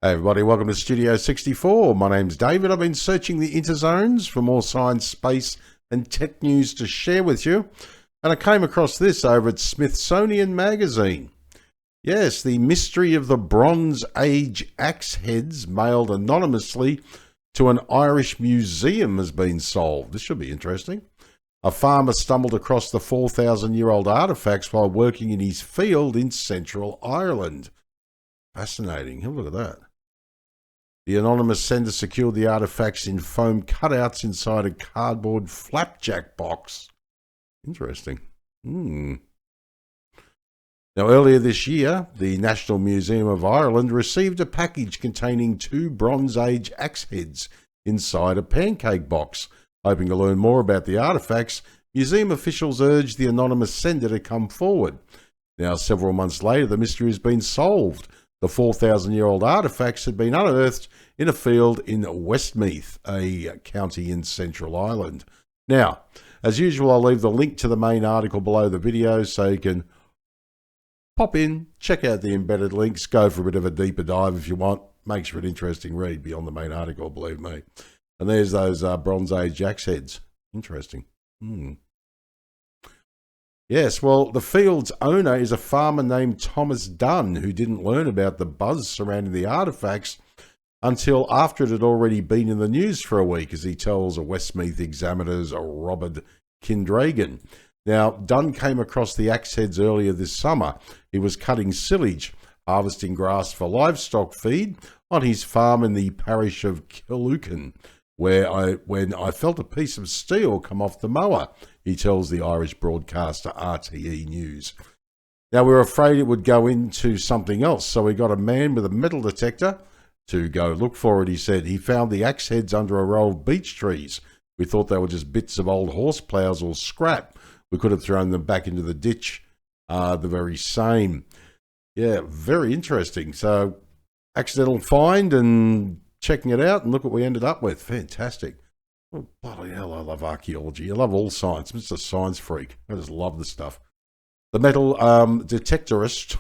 Hey everybody, welcome to Studio 64. My name's David. I've been searching the interzones for more science, space and tech news to share with you. And I came across this over at Smithsonian Magazine. Yes, the mystery of the Bronze Age axe heads mailed anonymously to an Irish museum has been solved. This should be interesting. A farmer stumbled across the 4,000-year-old artefacts while working in his field in central Ireland. Fascinating. Have a look at that. The anonymous sender secured the artifacts in foam cutouts inside a cardboard flapjack box. Interesting. Now, earlier this year, the National Museum of Ireland received a package containing 2 Bronze Age axe heads inside a pancake box. Hoping to learn more about the artifacts, museum officials urged the anonymous sender to come forward. Now, several months later, the mystery has been solved. The 4,000-year-old artefacts had been unearthed in a field in Westmeath, a county in Central Ireland. Now, as usual, I'll leave the link to the main article below the video so you can pop in, check out the embedded links, go for a bit of a deeper dive if you want. Makes for an interesting read beyond the main article, believe me. And there's those Bronze Age axe heads. Interesting. Yes, well, the field's owner is a farmer named Thomas Dunn who didn't learn about the buzz surrounding the artefacts until after it had already been in the news for a week, as he tells a Westmeath Examiner's Robert Kindragan. Now, Dunn came across the axe heads earlier this summer. He was cutting silage, harvesting grass for livestock feed on his farm in the parish of Killucan, when I felt a piece of steel come off the mower, he tells the Irish broadcaster RTE News. Now, we were afraid it would go into something else, so we got a man with a metal detector to go look for it, he said. He found the axe heads under a row of beech trees. We thought they were just bits of old horse ploughs or scrap. We could have thrown them back into the ditch, the very same. Yeah, very interesting. So, accidental find and checking it out, and look what we ended up with. Fantastic. Oh, bloody hell, I love archaeology. I love all science. I'm just a science freak. I just love the stuff. The metal detectorist,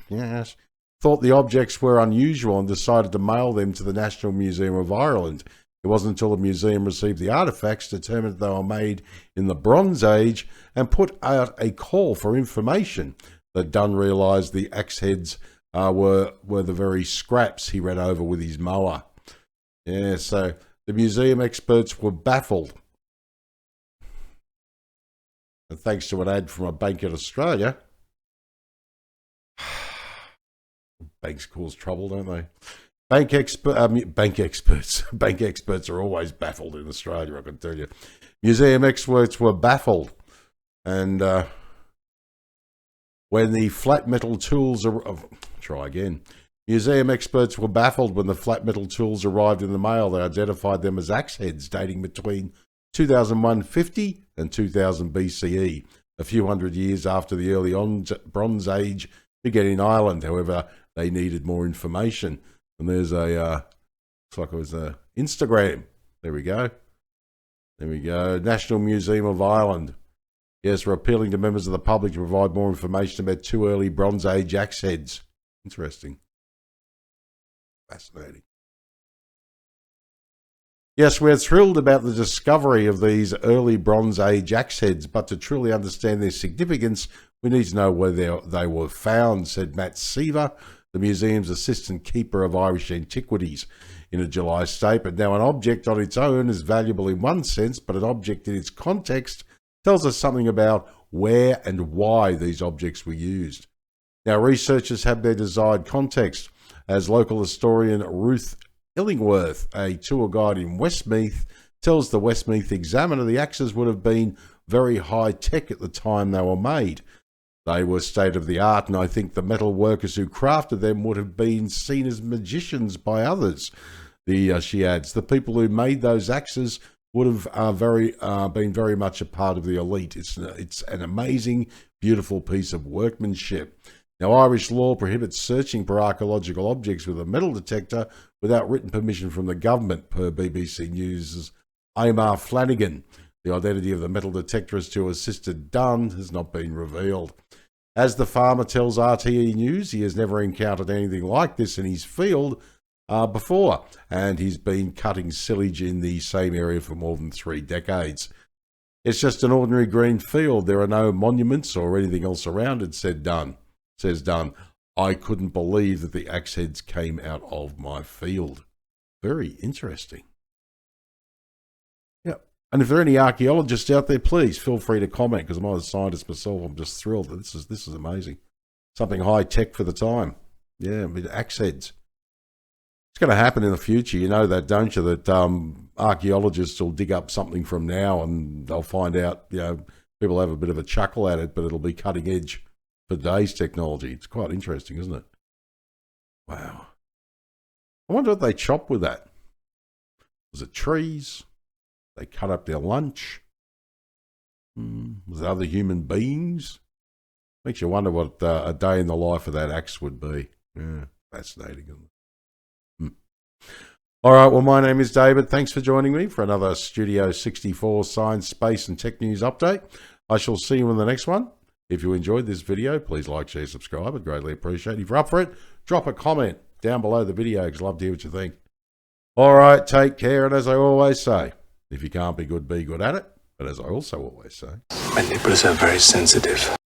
yes, thought the objects were unusual and decided to mail them to the National Museum of Ireland. It wasn't until the museum received the artefacts, determined they were made in the Bronze Age, and put out a call for information, that Dunn realised the axe heads were the very scraps he ran over with his mower. Yeah, so the museum experts were baffled. And thanks to an ad from a bank in Australia, banks cause trouble, don't they? Bank experts are always baffled in Australia, I can tell you. Museum experts were baffled. And when the flat metal tools Museum experts were baffled when the flat metal tools arrived in the mail. They identified them as axe heads dating between 2150 and 2000 BCE, a few hundred years after the early Bronze Age began in Ireland. However, they needed more information. And there's a, looks like it was a Instagram. There we go. National Museum of Ireland. Yes, we're appealing to members of the public to provide more information about 2 early Bronze Age axe heads. Interesting. Fascinating. Yes, we're thrilled about the discovery of these early Bronze Age axe heads, but to truly understand their significance, we need to know where they were found, said Matt Seaver, the museum's assistant keeper of Irish antiquities, in a July statement. Now, an object on its own is valuable in one sense, but an object in its context tells us something about where and why these objects were used. Now, researchers have their desired context, as local historian Ruth Illingworth, a tour guide in Westmeath, tells the Westmeath Examiner the axes would have been very high-tech at the time they were made. They were state-of-the-art, and I think the metal workers who crafted them would have been seen as magicians by others. She adds, the people who made those axes would have been very much a part of the elite. It's an amazing, beautiful piece of workmanship. Now, Irish law prohibits searching for archaeological objects with a metal detector without written permission from the government, per BBC News' Amar Flanagan. The identity of the metal detectorist who assisted Dunn has not been revealed. As the farmer tells RTE News, he has never encountered anything like this in his field before, and he's been cutting silage in the same area for more than 3 decades. It's just an ordinary green field. There are no monuments or anything else around it, says Dunn. I couldn't believe that the axe heads came out of my field. Very interesting. Yep. And if there are any archaeologists out there, please feel free to comment, because I'm not a scientist myself. I'm just thrilled that this is amazing. Something high tech for the time. Yeah, with axe heads. It's going to happen in the future. You know that, don't you? That archaeologists will dig up something from now and they'll find out, people have a bit of a chuckle at it, but it'll be cutting edge for today's technology. It's quite interesting, isn't it? Wow. I wonder what they chopped with that. Was it trees? They cut up their lunch? Was it other human beings? Makes you wonder what a day in the life of that axe would be. Yeah, fascinating, isn't it? All right, well, my name is David. Thanks for joining me for another Studio 64 Science, Space and Tech News update. I shall see you in the next one. If you enjoyed this video, please like, share, subscribe. I'd greatly appreciate it. If you're up for it, drop a comment down below the video, because I'd love to hear what you think. All right, take care, and as I always say, if you can't be good at it. But as I also always say, my nipples are very sensitive.